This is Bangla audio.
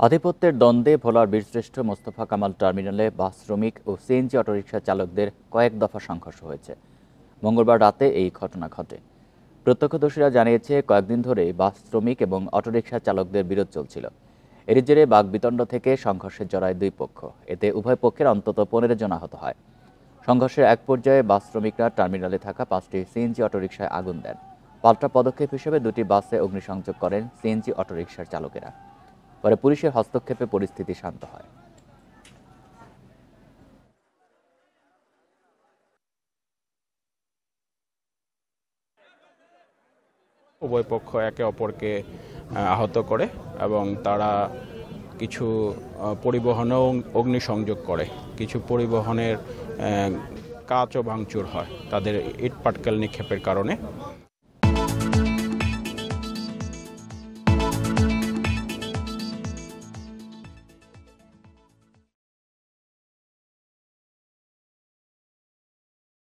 আধিপত্যের দ্বন্দ্বে ভোলার বীরশ্রেষ্ঠ মোস্তফা কামাল টার্মিনালে বাস শ্রমিক ও সিএনজি অটোরিকশা চালকদের কয়েক দফা সংঘর্ষ হয়েছে। মঙ্গলবার রাতে এই ঘটনা ঘটে। প্রত্যক্ষদর্শীরা জানিয়েছে, কয়েকদিন ধরে বাস শ্রমিক এবং অটোরিকশা চালকদের বিরোধ চলছিল। এর জেরে বাকবিতণ্ড থেকে সংঘর্ষে জড়ায় দুই পক্ষ। এতে উভয় পক্ষের অন্তত 15 জন আহত হয়। সংঘর্ষের এক পর্যায়ে বাস শ্রমিকরা টার্মিনালে থাকা 5টি সিএনজি অটোরিকশায় আগুন দেন। পাল্টা পদক্ষেপ হিসেবে 2টি বাসে অগ্নিসংযোগ করেন সিএনজি অটোরিকশার চালকেরা। পরে পুলিশের হস্তক্ষেপে পরিস্থিতি শান্ত হয়। উভয় পক্ষ একে অপরকে আহত করে এবং তারা কিছু পরিবহনেও অগ্নিসংযোগ করে। কিছু পরিবহনের কাঁচও ভাঙচুর হয় তাদের ইট পাটকেল নিক্ষেপের কারণে।